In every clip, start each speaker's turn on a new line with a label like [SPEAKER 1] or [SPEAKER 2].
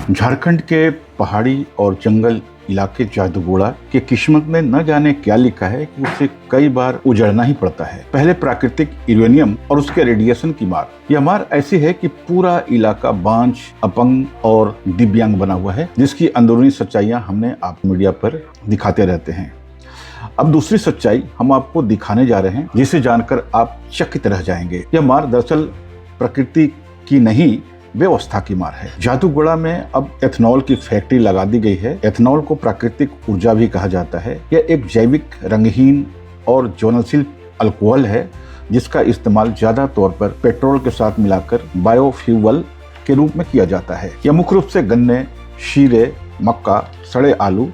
[SPEAKER 1] झारखंड के पहाड़ी और जंगल इलाके जादूगोड़ा के किस्मत में न जाने क्या लिखा है कि उसे कई बार उजड़ना ही पड़ता है। पहले प्राकृतिक यूरेनियम और उसके रेडिएशन की मार। यह मार ऐसी है कि पूरा इलाका बांझ, अपंग और दिव्यांग बना हुआ है, जिसकी अंदरूनी सच्चाइयां हमने आप मीडिया पर दिखाते रहते हैं। अब दूसरी सच्चाई हम आपको दिखाने जा रहे हैं, जिसे जानकर आप चकित रह जाएंगे। यह मार दरअसल प्रकृति की नहीं, व्यवस्था की मार है। जादूगोड़ा में अब एथेनॉल की फैक्ट्री लगा दी गई है। एथेनॉल को प्राकृतिक ऊर्जा भी कहा जाता है। यह एक जैविक, रंगहीन और ज्वलनशील अल्कोहल है, जिसका इस्तेमाल ज्यादा तौर पर पेट्रोल के साथ मिलाकर बायोफ्यूल के रूप में किया जाता है। यह मुख्य रूप से गन्ने, शीरे, मक्का, सड़े आलू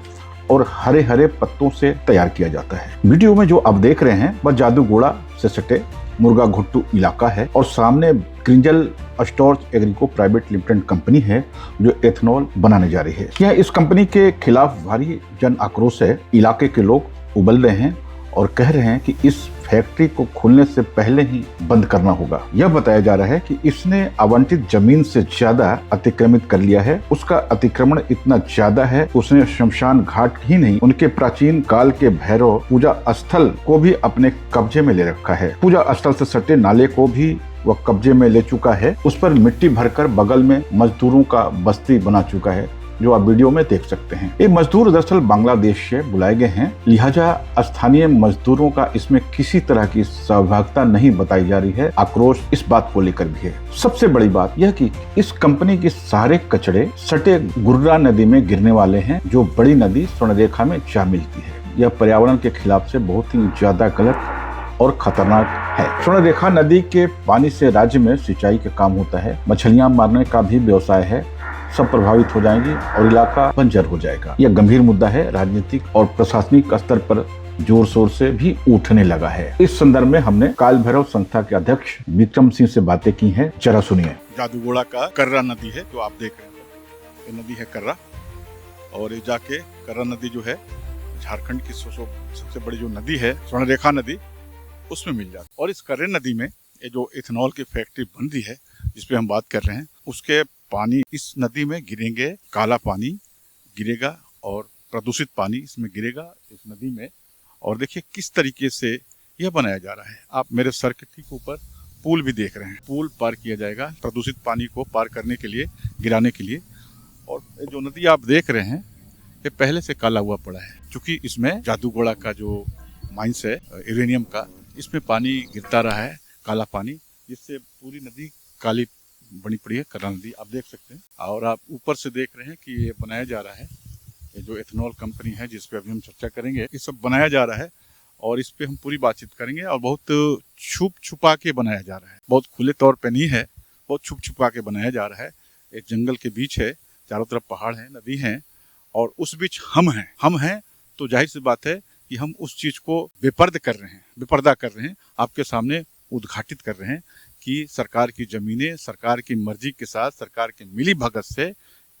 [SPEAKER 1] और हरे हरे पत्तों से तैयार किया जाता है। वीडियो में जो आप देख रहे हैं वह जादूगोड़ा से सटे मुर्गा घुट्टू इलाका है और सामने ग्रिंजल स्टोर्स एग्रीको प्राइवेट लिमिटेड कंपनी है जो एथेनॉल बनाने जा रही है। यह इस कंपनी के खिलाफ भारी जन आक्रोश है। इलाके के लोग उबल रहे हैं और कह रहे हैं कि इस फैक्ट्री को खुलने से पहले ही बंद करना होगा। यह बताया जा रहा है कि इसने आवंटित जमीन से ज्यादा अतिक्रमित कर लिया है। उसका अतिक्रमण इतना ज्यादा है, उसने शमशान घाट ही नहीं, उनके प्राचीन काल के भैरव पूजा स्थल को भी अपने कब्जे में ले रखा है। पूजा स्थल से सटे नाले को भी वह कब्जे में ले चुका है। उस पर मिट्टी भरकर बगल में मजदूरों का बस्ती बना चुका है, जो आप वीडियो में देख सकते हैं। ये मजदूर दरअसल बांग्लादेश से बुलाए गए हैं, लिहाजा स्थानीय मजदूरों का इसमें किसी तरह की सहभागिता नहीं बताई जा रही है। आक्रोश इस बात को लेकर भी है। सबसे बड़ी बात यह कि इस कंपनी के सारे कचरे सटे गुर्रा नदी में गिरने वाले हैं, जो बड़ी नदी स्वर्णरेखा में जा मिलती है। यह पर्यावरण के खिलाफ से बहुत ही ज्यादा गलत और खतरनाक है। स्वर्णरेखा नदी के पानी से राज्य में सिंचाई का काम होता है, मछलियां मारने का भी व्यवसाय है। सब प्रभावित हो जाएंगी और इलाका बंजर हो जाएगा। यह गंभीर मुद्दा है, राजनीतिक और प्रशासनिक स्तर पर जोर शोर से भी उठने लगा है। इस संदर्भ में हमने काल भैरव संस्था के अध्यक्ष विक्रम सिंह से बातें की हैं, जरा सुनिए।
[SPEAKER 2] जादूगोड़ा का कर्रा नदी है जो आप देख रहे हैं, ये नदी है कर्रा, और ये जाके कर्रा नदी जो है झारखंड की सबसे बड़ी जो नदी है स्वर्णरेखा नदी, उसमें मिल जाती है। और इस कर्रे नदी में ये जो इथेनॉल की फैक्ट्री बन रही है जिसपे हम बात कर रहे हैं, उसके पानी इस नदी में गिरेंगे, काला पानी गिरेगा और प्रदूषित पानी इसमें गिरेगा इस नदी में। और देखिए किस तरीके से यह बनाया जा रहा है। आप मेरे सर के ठीक ऊपर पुल भी देख रहे हैं, पुल पार किया जाएगा प्रदूषित पानी को पार करने के लिए, गिराने के लिए। और जो नदी आप देख रहे हैं ये पहले से काला हुआ पड़ा है, क्योंकि इसमें जादूगोड़ा का जो माइंस है यूरेनियम का, इसमें पानी गिरता रहा है, काला पानी, जिससे पूरी नदी काली बनी पड़ी है कर्रा नदी, आप देख सकते हैं। और आप ऊपर से देख रहे हैं कि ये बनाया जा रहा है, ये जो एथेनॉल कंपनी है जिस पे अभी हम चर्चा करेंगे, ये सब बनाया जा रहा है और इस पे हम पूरी बातचीत करेंगे। और बहुत छुप छुपा के बनाया जा रहा है, बहुत खुले तौर पे नहीं है, बहुत छुप छुपा के बनाया जा रहा है। एक जंगल के बीच है, चारों तरफ पहाड़ है, नदी है, और उस बीच हम हैं तो जाहिर सी बात है कि हम उस चीज को बेपर्दा कर रहे हैं, आपके सामने उद्घाटित कर रहे हैं कि सरकार की जमीनें सरकार की मर्जी के साथ, सरकार के मिली भगत से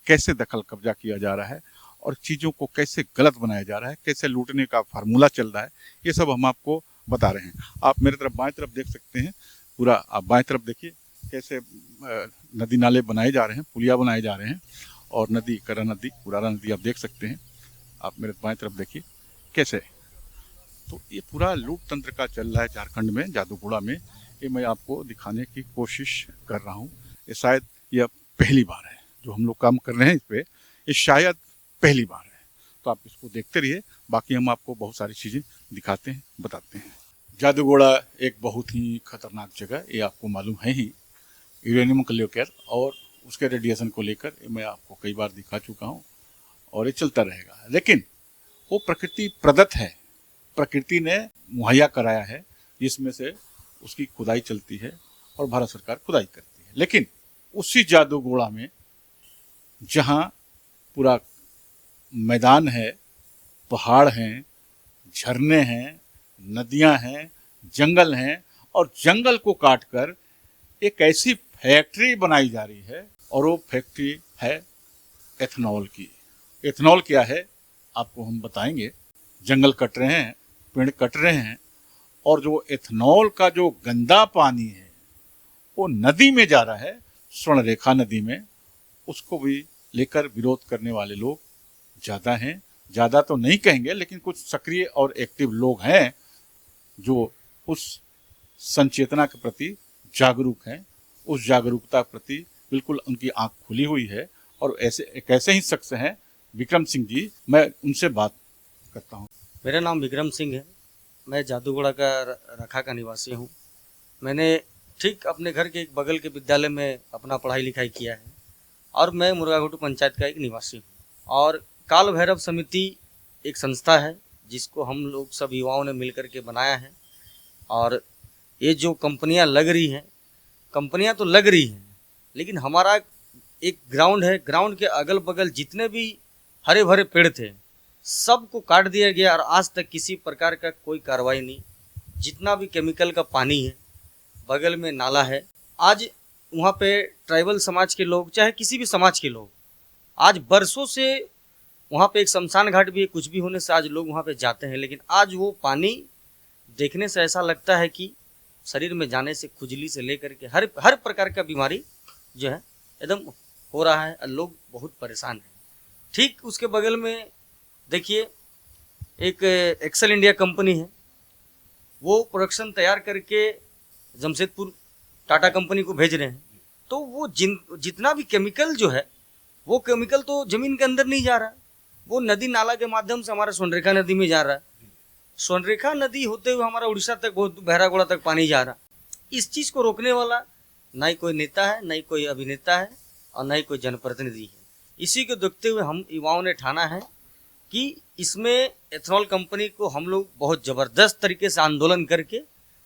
[SPEAKER 2] कैसे दखल कब्जा किया जा रहा है और चीज़ों को कैसे गलत बनाया जा रहा है, कैसे लूटने का फार्मूला चल रहा है, ये सब हम आपको बता रहे हैं। आप मेरे तरफ बाएं तरफ देख सकते हैं, पूरा आप बाएं तरफ देखिए कैसे नदी नाले बनाए जा रहे हैं, पुलिया बनाए जा रहे हैं, और नदी कर्रा नदी, उरारा नदी आप देख सकते हैं। आप मेरे बाएं तरफ देखिए कैसे, तो ये पूरा लूट तंत्र का चल रहा है झारखंड में, जादूगोड़ा में। ये मैं आपको दिखाने की कोशिश कर रहा हूँ। ये शायद यह पहली बार है जो हम लोग काम कर रहे हैं इस पे, ये शायद पहली बार है। तो आप इसको देखते रहिए, बाकी हम आपको बहुत सारी चीज़ें दिखाते हैं, बताते हैं। जादूगोड़ा एक बहुत ही खतरनाक जगह, ये आपको मालूम है ही, यूरेनियम को लेकर और उसके रेडिएशन को लेकर मैं आपको कई बार दिखा चुका हूँ और ये चलता रहेगा। लेकिन वो प्रकृति प्रदत्त है, प्रकृति ने मुहैया कराया है, जिसमें से उसकी खुदाई चलती है और भारत सरकार खुदाई करती है। लेकिन उसी जादूगोड़ा में जहाँ पूरा मैदान है, पहाड़ हैं, झरने हैं, नदियाँ हैं, जंगल हैं, और जंगल को काटकर एक ऐसी फैक्ट्री बनाई जा रही है, और वो फैक्ट्री है एथेनॉल की। एथेनॉल क्या है आपको हम बताएंगे। जंगल कट रहे हैं, पेड़ कट रहे हैं, और जो एथेनॉल का जो गंदा पानी है वो नदी में जा रहा है, स्वर्णरेखा नदी में, उसको भी लेकर विरोध करने वाले लोग ज़्यादा हैं। ज़्यादा तो नहीं कहेंगे, लेकिन कुछ सक्रिय और एक्टिव लोग हैं जो उस संचेतना के प्रति जागरूक हैं। उस जागरूकता के प्रति बिल्कुल उनकी आंख खुली हुई है। और एक ऐसे ही शख्स हैं विक्रम सिंह जी, मैं उनसे बात करता हूँ।
[SPEAKER 3] मेरा नाम विक्रम सिंह है। मैं जादूगोड़ा का रखा का निवासी हूँ। मैंने ठीक अपने घर के एक बगल के विद्यालय में अपना पढ़ाई लिखाई किया है और मैं मुर्गाघोटू पंचायत का एक निवासी हूँ। और काल भैरव समिति एक संस्था है जिसको हम लोग सब युवाओं ने मिलकर के बनाया है। और ये जो कंपनियां लग रही हैं, कंपनियां तो लग रही हैं, लेकिन हमारा एक ग्राउंड है। ग्राउंड के अगल बगल जितने भी हरे भरे पेड़ थे सबको काट दिया गया और आज तक किसी प्रकार का कोई कार्रवाई नहीं। जितना भी केमिकल का पानी है, बगल में नाला है, आज वहाँ पे ट्राइबल समाज के लोग चाहे किसी भी समाज के लोग आज बरसों से वहाँ पे एक शमशान घाट भी है, कुछ भी होने से आज लोग वहाँ पे जाते हैं, लेकिन आज वो पानी देखने से ऐसा लगता है कि शरीर में जाने से खुजली से लेकर के हर प्रकार का बीमारी जो है एकदम हो रहा है और लोग बहुत परेशान हैं। ठीक उसके बगल में देखिए एक एक्सेल इंडिया कंपनी है, वो प्रोडक्शन तैयार करके जमशेदपुर टाटा कंपनी को भेज रहे हैं। तो वो जितना भी केमिकल जो है वो केमिकल तो ज़मीन के अंदर नहीं जा रहा, वो नदी नाला के माध्यम से हमारा स्वर्णरेखा नदी में जा रहा है। स्वर्णरेखा नदी होते हुए हमारा उड़ीसा तक बहुत बहरागोड़ा तक पानी जा रहा। इस चीज़ को रोकने वाला ना ही कोई नेता है, ना ही कोई अभिनेता है और ना ही कोई जनप्रतिनिधि है। इसी को देखते हुए हम युवाओं ने ठाना है कि इसमें एथेनॉल कंपनी को हम लोग बहुत ज़बरदस्त तरीके से आंदोलन करके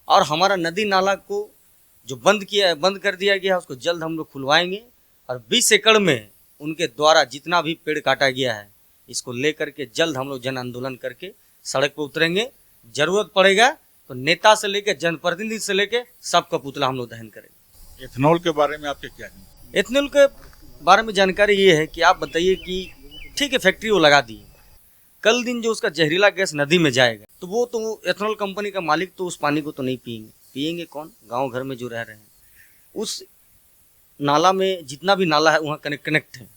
[SPEAKER 3] और हमारा नदी नाला को जो बंद कर दिया गया है उसको जल्द हम लोग खुलवाएंगे। और 20 एकड़ में उनके द्वारा जितना भी पेड़ काटा गया है इसको लेकर के जल्द हम लोग जन आंदोलन करके सड़क पर उतरेंगे। जरूरत पड़ेगा तो नेता से लेकर जनप्रतिनिधि से लेकर सबका पुतला हम लोग दहन करेंगे।
[SPEAKER 2] एथेनॉल के बारे में आपके क्या है?
[SPEAKER 3] एथेनॉल के बारे में जानकारी ये है कि आप बताइए कि ठीक है फैक्ट्री वो लगा दी है, कल दिन जो उसका जहरीला गैस नदी में जाएगा तो वो एथेनॉल कंपनी का मालिक तो उस पानी को तो नहीं पिएंगे कौन? गांव घर में जो रह रहे हैं। उस नाला में जितना भी नाला है वहाँ कनेक्ट है,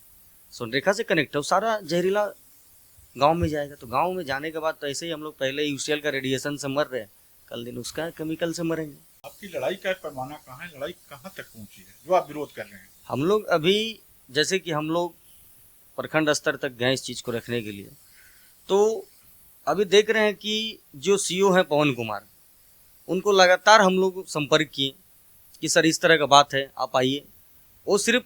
[SPEAKER 3] स्वर्णरेखा से कनेक्ट है, वो सारा जहरीला गांव में जाएगा। तो गांव में जाने के बाद तो ऐसे ही हम लोग पहले यूसीएल का रेडिएशन से मर रहे हैं, कल दिन उसका केमिकल से मरेंगे।
[SPEAKER 2] आपकी लड़ाई का पैमाना कहाँ है? लड़ाई कहाँ तक पहुँची है जो आप विरोध कर रहे हैं?
[SPEAKER 3] हम लोग अभी जैसे कि हम लोग प्रखंड स्तर तक गए इस चीज़ को रखने के लिए, तो अभी देख रहे हैं कि जो सीईओ हैं पवन कुमार, उनको लगातार हम लोग संपर्क किए कि सर इस तरह का बात है, आप आइए। वो सिर्फ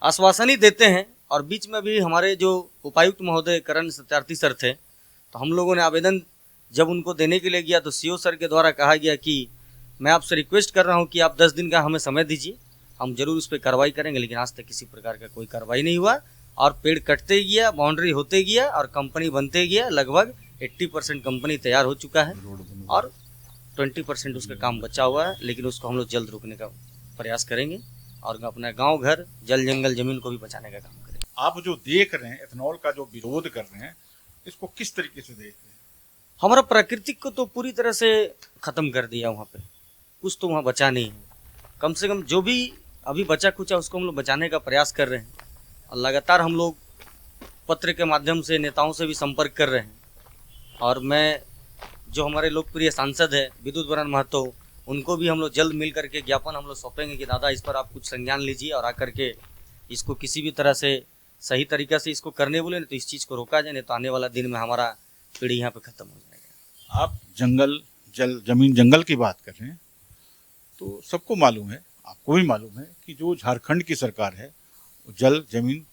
[SPEAKER 3] आश्वासन ही देते हैं। और बीच में भी हमारे जो उपायुक्त महोदय करण सत्यार्थी सर थे, तो हम लोगों ने आवेदन जब उनको देने के लिए गया तो सीईओ सर के द्वारा कहा गया कि मैं आपसे रिक्वेस्ट कर रहा हूँ कि आप 10 दिन का हमें समय दीजिए, हम जरूर उस पर कार्रवाई करेंगे। लेकिन आज तक किसी प्रकार का कोई कार्रवाई नहीं हुआ और पेड़ कटते गया, बाउंड्री होते गया और कंपनी बनते गया। लगभग 80% कंपनी तैयार हो चुका है और 20% उसका काम बचा हुआ है, लेकिन उसको हम लोग जल्द रोकने का प्रयास करेंगे और अपना गांव घर जल जंगल जमीन को भी बचाने का काम करेंगे।
[SPEAKER 2] आप जो देख रहे हैं एथेनॉल का जो विरोध कर रहे हैं, इसको किस तरीके से देख रहे हैं?
[SPEAKER 3] हमारा प्राकृतिक को तो पूरी तरह से ख़त्म कर दिया, वहाँ पे कुछ तो वहाँ बचा नहीं है। कम से कम जो भी अभी बचा कुचा उसको हम लोग बचाने का प्रयास कर रहे हैं और लगातार हम लोग पत्र के माध्यम से नेताओं से भी संपर्क कर रहे हैं। और मैं जो हमारे लोकप्रिय सांसद है विद्युत बरन महतो, उनको भी हम लोग जल्द मिल करके ज्ञापन हम लोग सौंपेंगे कि दादा इस पर आप कुछ संज्ञान लीजिए और आकर के इसको किसी भी तरह से सही तरीके से इसको करने बोले, नहीं तो इस चीज़ को रोका जाए, नहीं तो आने वाला दिन में हमारा पीढ़ी यहाँ पे ख़त्म हो जाएगा।
[SPEAKER 2] आप जंगल जमीन जंगल की बात कर रहे हैं, तो सबको मालूम है, आपको भी मालूम है कि जो झारखंड की सरकार है वो जल जमीन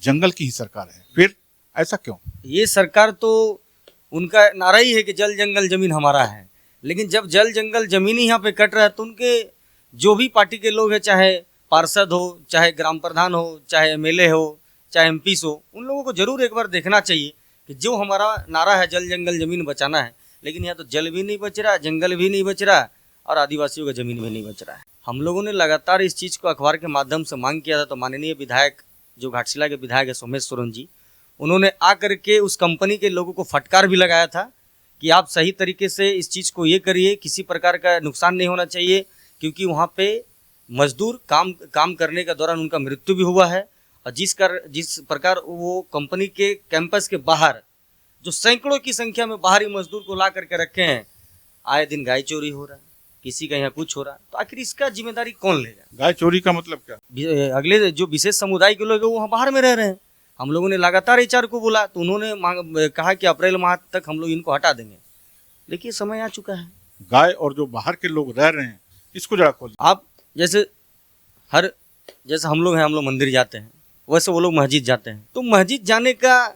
[SPEAKER 2] जंगल की ही सरकार है। फिर ऐसा क्यों?
[SPEAKER 3] ये सरकार तो उनका नारा ही है कि जल जंगल जमीन हमारा है, लेकिन जब जल जंगल जमीन ही यहाँ पे कट रहा है तो उनके जो भी पार्टी के लोग हैं, चाहे पार्षद हो, चाहे ग्राम प्रधान हो, चाहे एमएलए हो, चाहे एमपीस हो, उन लोगों को जरूर एक बार देखना चाहिए कि जो हमारा नारा है जल जंगल जमीन बचाना है, लेकिन यहाँ तो जल भी नहीं बच रहा, जंगल भी नहीं बच रहा और आदिवासियों का जमीन भी नहीं बच रहा है। हम लोगों ने लगातार इस चीज़ को अखबार के माध्यम से मांग किया था, तो माननीय विधायक जो घाटशिला के विधायक है सोमेश सोरेन जी, उन्होंने आकर के उस कंपनी के लोगों को फटकार भी लगाया था कि आप सही तरीके से इस चीज़ को ये करिए, किसी प्रकार का नुकसान नहीं होना चाहिए, क्योंकि वहाँ पे मजदूर काम करने के दौरान उनका मृत्यु भी हुआ है और जिस प्रकार वो कंपनी के कैंपस के बाहर जो सैकड़ों की संख्या में बाहरी मजदूर को ला करके रखे हैं, आए दिन गाय चोरी हो रहा है, किसी का यहाँ कुछ हो रहा है, तो आखिर इसका जिम्मेदारी कौन लेगा?
[SPEAKER 2] गाय चोरी का मतलब क्या?
[SPEAKER 3] अगले जो विशेष समुदाय के लोग हैं वो वहाँ बाहर में रह रहे हैं। हम लोगों ने लगातार एचआर को बोला तो उन्होंने कहा कि अप्रैल माह तक हम लोग इनको हटा देंगे। देखिए समय आ चुका है।
[SPEAKER 2] गाय और जो बाहर के लोग रह रहे हैं इसको जरा खोलिए।
[SPEAKER 3] आप जैसे हम लोग हैं, हम लोग मंदिर जाते हैं, वैसे वो लोग मस्जिद जाते हैं। तो मस्जिद जाने का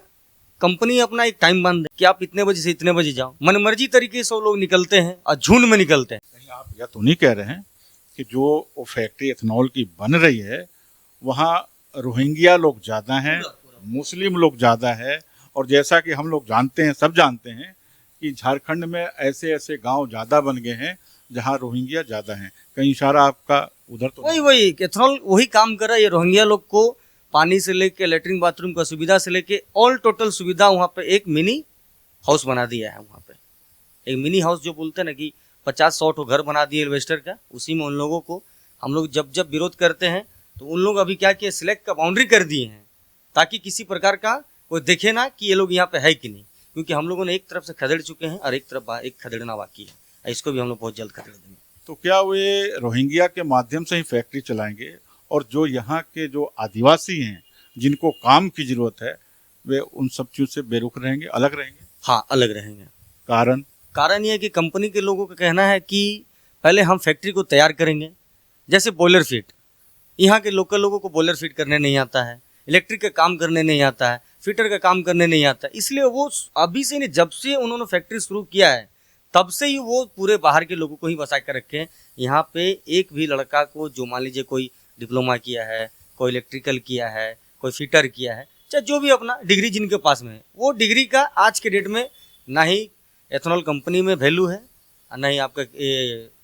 [SPEAKER 3] कंपनी अपना एक टाइम बांध दे कि आप इतने बजे से इतने बजे जाओ। मनमर्जी तरीके से वो लोग निकलते हैं और झुंड में निकलते हैं।
[SPEAKER 2] कहीं आप यह तो नहीं कह रहे हैं कि जो वो फैक्ट्री एथेनॉल की बन रही है वहाँ रोहिंग्या लोग ज़्यादा हैं, मुस्लिम लोग ज़्यादा है, और जैसा कि हम लोग जानते हैं, सब जानते हैं कि झारखंड में ऐसे ऐसे गांव ज़्यादा बन गए हैं जहां रोहिंग्या ज़्यादा हैं। कहीं इशारा आपका उधर तो
[SPEAKER 3] वही एथेनॉल वही काम कर रहा है। ये रोहिंग्या लोग को पानी से लेके लेटरिन बाथरूम का सुविधा से लेके ऑल टोटल सुविधा वहाँ पे एक मिनी हाउस बना दिया है। वहाँ पे एक मिनी हाउस जो बोलते हैं ना कि 50-100 ठो घर बना दिए एल्वेस्टर का, उसी में उन लोगों को हम लोग जब विरोध करते हैं तो उन लोग अभी क्या किया, सिलेक्ट का बाउंड्री कर दिए हैं ताकि किसी प्रकार का कोई देखे ना कि ये लोग यहाँ पे है कि नहीं, क्योंकि हम लोगों ने एक तरफ से खदेड़ चुके हैं और एक तरफ एक खदेड़ना बाकी है। इसको भी हम लोग बहुत जल्द खदेड़ देंगे।
[SPEAKER 2] तो क्या वे रोहिंग्या के माध्यम से ही फैक्ट्री चलाएंगे और जो यहाँ के जो आदिवासी हैं जिनको काम की जरूरत है वे उन सब चीज़ से बेरुख रहेंगे, अलग रहेंगे?
[SPEAKER 3] हाँ, अलग रहेंगे।
[SPEAKER 2] कारण
[SPEAKER 3] ये है कि कंपनी के लोगों का कहना है कि पहले हम फैक्ट्री को तैयार करेंगे, जैसे बॉयलर फिट। यहाँ के लोकल लोगों को बॉयलर फिट करने नहीं आता है, इलेक्ट्रिक का काम करने नहीं आता है, फिटर का काम करने नहीं आता है। इसलिए वो अभी से नहीं, जब से उन्होंने फैक्ट्री शुरू किया है तब से ही वो पूरे बाहर के लोगों को ही बसा कर रखे हैं। यहाँ पे एक भी लड़का को जो मान लीजिए कोई डिप्लोमा किया है, कोई इलेक्ट्रिकल किया है, कोई फिटर किया है, चाहे जो भी अपना डिग्री जिनके पास में है, वो डिग्री का आज के डेट में ना ही एथेनॉल कंपनी में वैल्यू है और ना ही आपका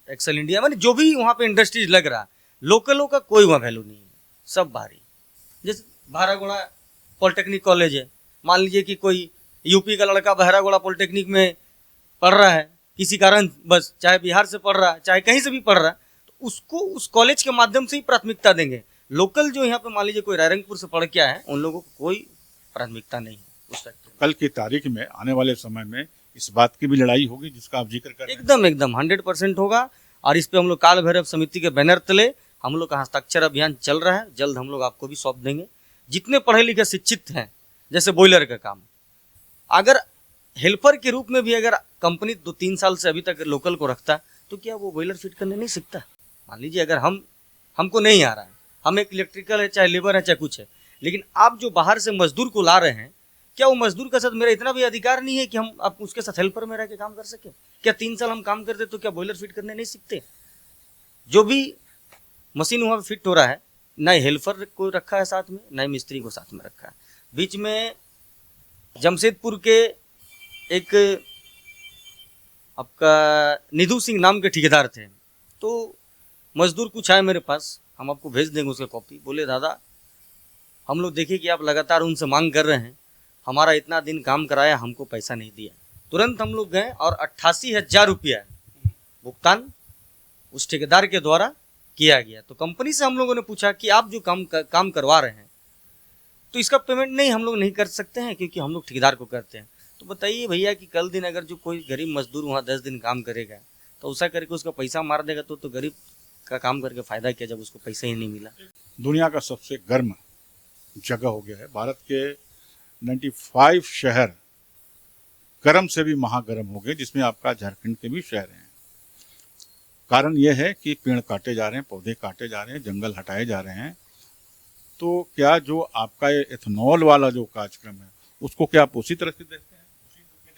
[SPEAKER 3] एक्सेल इंडिया, माने जो भी वहाँ पे इंडस्ट्रीज लग रहा, लोकलों का कोई वहाँ वैल्यू नहीं है, सब बाहरी। जैसे बहरागोड़ा पॉलिटेक्निक कॉलेज है, मान लीजिए कि कोई यूपी का लड़का बहरागोड़ा पॉलिटेक्निक में पढ़ रहा है किसी कारण, बस चाहे बिहार से पढ़ रहा है चाहे कहीं से भी पढ़ रहा है, तो उसको उस कॉलेज के माध्यम से ही प्राथमिकता देंगे। लोकल जो यहाँ पे मान लीजिए कोई रायरंगपुर से पढ़ के आए हैं, उन लोगों को कोई प्राथमिकता नहीं है उस फैक्ट्री में।
[SPEAKER 2] कल की तारीख में आने वाले समय में इस बात की भी लड़ाई होगी जिसका आप जिक्र कर रहे हैं?
[SPEAKER 3] एकदम 100% होगा। और इस पे हम लोग काल भैरव समिति के बैनर तले हम लोग का हस्ताक्षर अभियान चल रहा है। जल्द हम लोग आपको भी सौंप देंगे। जितने पढ़े लिखे शिक्षित हैं, जैसे बॉयलर का काम, अगर हेल्पर के रूप में भी अगर कंपनी 2-3 साल से अभी तक लोकल को रखता तो क्या वो बॉयलर फिट करने नहीं सीखता? मान लीजिए अगर हमको नहीं आ रहा है, हम एक इलेक्ट्रिकल है, चाहे लेबर है, चाहे कुछ है, लेकिन आप जो बाहर से मजदूर को ला रहे हैं, क्या वो मजदूर के साथ मेरा इतना भी अधिकार नहीं है कि हम आप उसके साथ हेल्पर में रह के काम कर सके? क्या 3 साल हम काम करते तो क्या बॉयलर फिट करने नहीं सीखते? जो भी मशीन वहाँ पे फिट हो रहा है, ना हेल्पर को रखा है साथ में, ना मिस्त्री को साथ में रखा है। बीच में जमशेदपुर के एक आपका निधु सिंह नाम के ठेकेदार थे, तो मजदूर कुछ आए मेरे पास, हम आपको भेज देंगे उसका कॉपी। बोले दादा हम लोग देखे कि आप लगातार उनसे मांग कर रहे हैं, हमारा इतना दिन काम कराया, हमको पैसा नहीं दिया। तुरंत हम लोग गए और 88,000 रुपया भुगतान उस ठेकेदार के द्वारा किया गया। तो कंपनी से हम लोगों ने पूछा कि आप जो काम करवा रहे हैं तो इसका पेमेंट नहीं हम लोग नहीं कर सकते हैं, क्योंकि हम लोग ठेकेदार को करते हैं। तो बताइए भैया कि कल दिन अगर जो कोई गरीब मजदूर वहाँ 10 दिन काम करेगा तो ऐसा करके उसका पैसा मार देगा तो गरीब का काम करके फ़ायदा क्या जब उसको पैसा ही नहीं मिला।
[SPEAKER 2] दुनिया का सबसे गर्म जगह हो गया है। भारत के 95 शहर गर्म से भी महागर्म हो गए, जिसमें आपका झारखंड के भी शहर हैं। कारण यह है कि पेड़ काटे जा रहे हैं, पौधे काटे जा रहे हैं, जंगल हटाए जा रहे हैं। तो क्या जो आपका ये एथेनॉल वाला जो कार्यक्रम है उसको क्या आप उसी तरह से देखते हैं?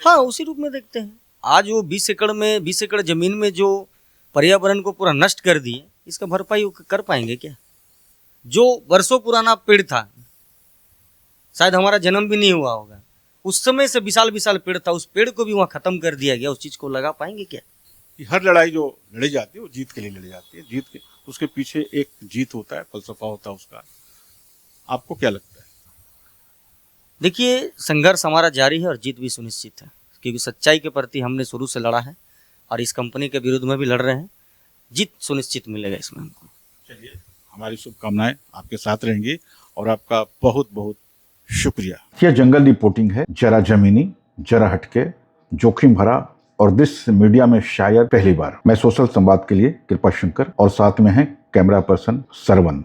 [SPEAKER 3] हाँ, उसी रूप में देखते हैं। आज वो 20 एकड़ जमीन में जो पर्यावरण को पूरा नष्ट कर दिए, इसका भरपाई कर पाएंगे क्या? जो वर्षों पुराना पेड़ था, शायद हमारा जन्म भी नहीं हुआ होगा, उस समय से विशाल पेड़ था, उस पेड़ को भी वहाँ खत्म कर दिया गया। उस चीज को लगा पाएंगे क्या?
[SPEAKER 2] कि हर लड़ाई जो लड़ी जाती है वो जीत के लिए लड़ी जाती है। जीत के उसके पीछे एक जीत होता है, फलसफा होता है उसका। आपको क्या लगता है?
[SPEAKER 3] देखिए, संघर्ष हमारा जारी है और जीत भी सुनिश्चित है, क्योंकि सच्चाई के प्रति हमने शुरू से लड़ा है और इस कंपनी के विरुद्ध में भी लड़ रहे हैं। जीत सुनिश्चित मिलेगा इसमें हमको।
[SPEAKER 2] चलिए, हमारी शुभकामनाएं आपके साथ रहेंगी और आपका बहुत बहुत शुक्रिया।
[SPEAKER 1] यह जंगल रिपोर्टिंग है, जरा जमीनी, जरा हटके, जोखिम भरा और दृश्य मीडिया में शायद पहली बार। मैं सोशल संवाद के लिए कृपा शंकर और साथ में है कैमरा पर्सन सरवन।